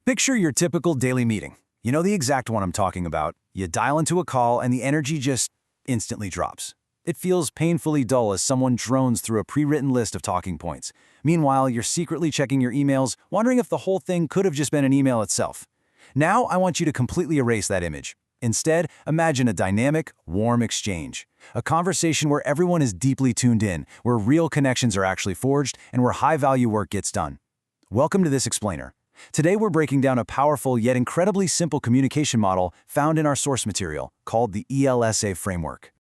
Picture your typical daily meeting. You know the exact one I'm talking about. You dial into a call and the energy just instantly drops. It feels painfully dull as someone drones through a pre-written list of talking points. Meanwhile, you're secretly checking your emails, wondering if the whole thing could have just been an email itself. Now, I want you to completely erase that image. Instead, imagine a dynamic, warm exchange. A conversation where everyone is deeply tuned in, where real connections are actually forged, and where high-value work gets done. Welcome to This Explainer. Today we're breaking down a powerful yet incredibly simple communication model found in our source material, called the ELSA framework.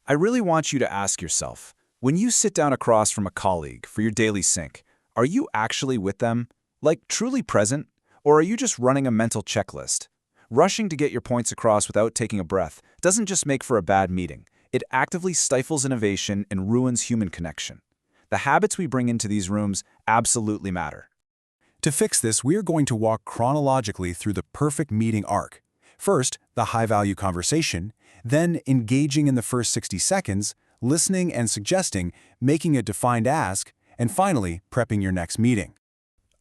I really want you to ask yourself, when you sit down across from a colleague for your daily sync, are you actually with them? Like truly present? Or are you just running a mental checklist? Rushing to get your points across without taking a breath doesn't just make for a bad meeting. It actively stifles innovation and ruins human connection. The habits we bring into these rooms absolutely matter. To fix this, we are going to walk chronologically through the perfect meeting arc. First, the high-value conversation, then engaging in the first 60 seconds, listening and suggesting, making a defined ask, and finally, prepping your next meeting.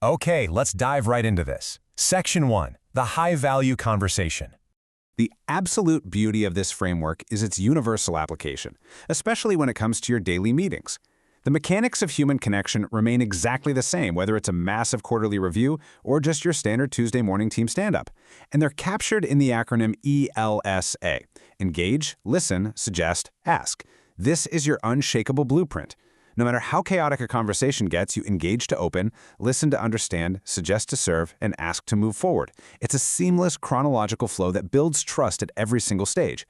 Okay, let's dive right into this. Section 1. The high-value conversation. The absolute beauty of this framework is its universal application, especially when it comes to your daily meetings. The mechanics of human connection remain exactly the same, whether it's a massive quarterly review or just your standard Tuesday morning team stand-up. And they're captured in the acronym ELSA. Engage, listen, suggest, ask. This is your unshakable blueprint. No matter how chaotic a conversation gets, you engage to open, listen to understand, suggest to serve, and ask to move forward. It's a seamless chronological flow that builds trust at every single stage.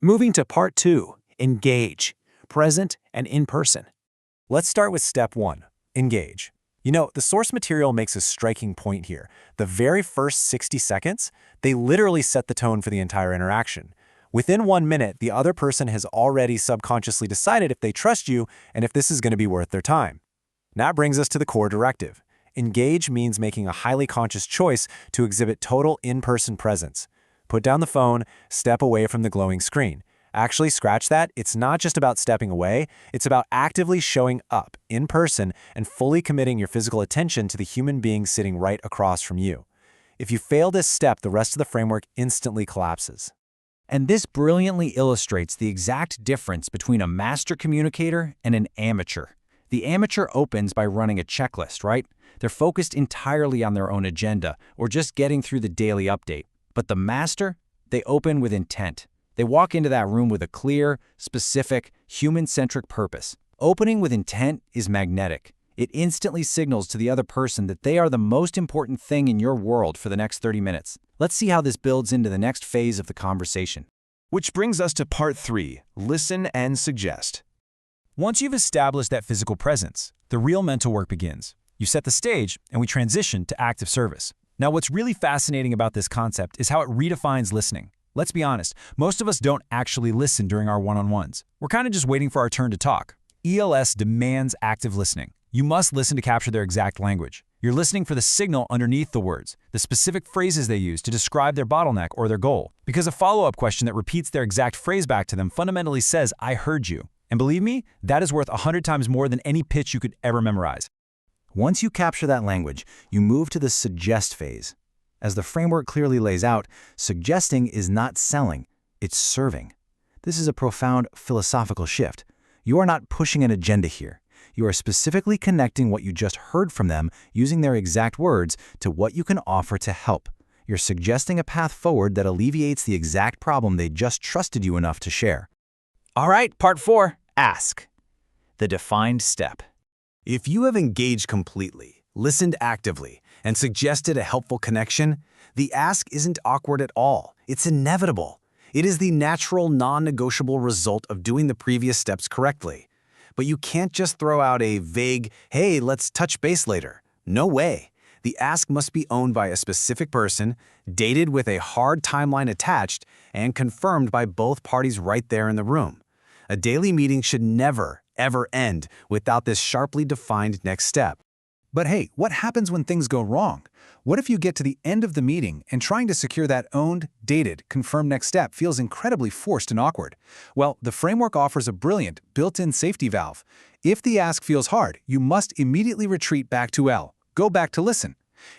Moving to Part 2, engage, present and in person. Let's start with Step 1, engage. You know, the source material makes a striking point here. The very first 60 seconds, they literally set the tone for the entire interaction. Within 1 minute, the other person has already subconsciously decided if they trust you and if this is going to be worth their time. That brings us to the core directive. Engage means making a highly conscious choice to exhibit total in-person presence. Put down the phone, step away from the glowing screen. Actually, scratch that. It's not just about stepping away. It's about actively showing up in person and fully committing your physical attention to the human being sitting right across from you. If you fail this step, the rest of the framework instantly collapses. And this brilliantly illustrates the exact difference between a master communicator and an amateur. The amateur opens by running a checklist, right? They're focused entirely on their own agenda or just getting through the daily update. But the master, they open with intent. They walk into that room with a clear, specific, human-centric purpose. Opening with intent is magnetic. It instantly signals to the other person that they are the most important thing in your world for the next 30 minutes. Let's see how this builds into the next phase of the conversation. Which brings us to Part 3, listen and suggest. Once you've established that physical presence, the real mental work begins. You set the stage, and we transition to active service. Now, what's really fascinating about this concept is how it redefines listening. Let's be honest, most of us don't actually listen during our one-on-ones. We're kind of just waiting for our turn to talk. ELS demands active listening. You must listen to capture their exact language. You're listening for the signal underneath the words, the specific phrases they use to describe their bottleneck or their goal. Because a follow-up question that repeats their exact phrase back to them fundamentally says, "I heard you." And believe me, that is worth 100 times more than any pitch you could ever memorize. Once you capture that language, you move to the suggest phase. As the framework clearly lays out, suggesting is not selling, it's serving. This is a profound philosophical shift. You are not pushing an agenda here. You are specifically connecting what you just heard from them using their exact words to what you can offer to help. You're suggesting a path forward that alleviates the exact problem they just trusted you enough to share. All right, Part 4, ask. The defined step. If you have engaged completely, listened actively, and suggested a helpful connection, the ask isn't awkward at all. It's inevitable. It is the natural, non-negotiable result of doing the previous steps correctly. But you can't just throw out a vague, "Hey, let's touch base later." No way. The ask must be owned by a specific person, dated with a hard timeline attached, and confirmed by both parties right there in the room. A daily meeting should never, ever end without this sharply defined next step. But hey, what happens when things go wrong? What if you get to the end of the meeting and trying to secure that owned, dated, confirmed next step feels incredibly forced and awkward? Well, the framework offers a brilliant, built-in safety valve. If the ask feels hard, you must immediately retreat back to L. Go back to listen.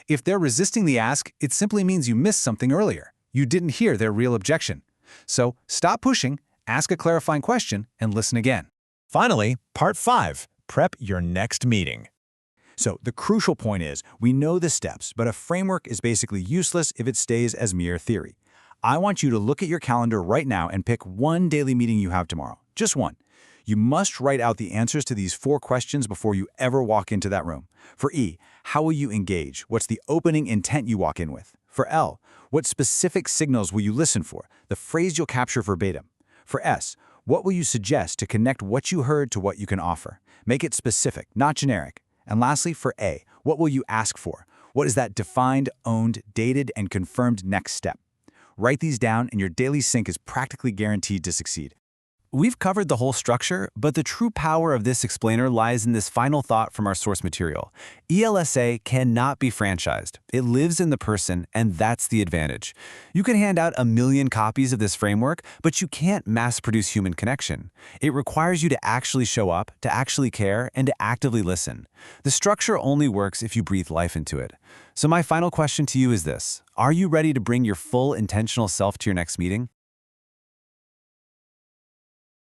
If they're resisting the ask, it simply means you missed something earlier. You didn't hear their real objection. So stop pushing, ask a clarifying question, and listen again. Finally, part 5, prep your next meeting. So the crucial point is, we know the steps, but a framework is basically useless if it stays as mere theory. I want you to look at your calendar right now and pick one daily meeting you have tomorrow. Just one. You must write out the answers to these 4 questions before you ever walk into that room. For E, how will you engage? What's the opening intent you walk in with? For L, what specific signals will you listen for? The phrase you'll capture verbatim. For S, what will you suggest to connect what you heard to what you can offer? Make it specific, not generic. And lastly, for A, what will you ask for? What is that defined, owned, dated, and confirmed next step? Write these down and your daily sync is practically guaranteed to succeed. We've covered the whole structure, but the true power of this explainer lies in this final thought from our source material. ELSA cannot be franchised. It lives in the person, and that's the advantage. You can hand out 1 million copies of this framework, but you can't mass-produce human connection. It requires you to actually show up, to actually care, and to actively listen. The structure only works if you breathe life into it. So my final question to you is this: are you ready to bring your full intentional self to your next meeting?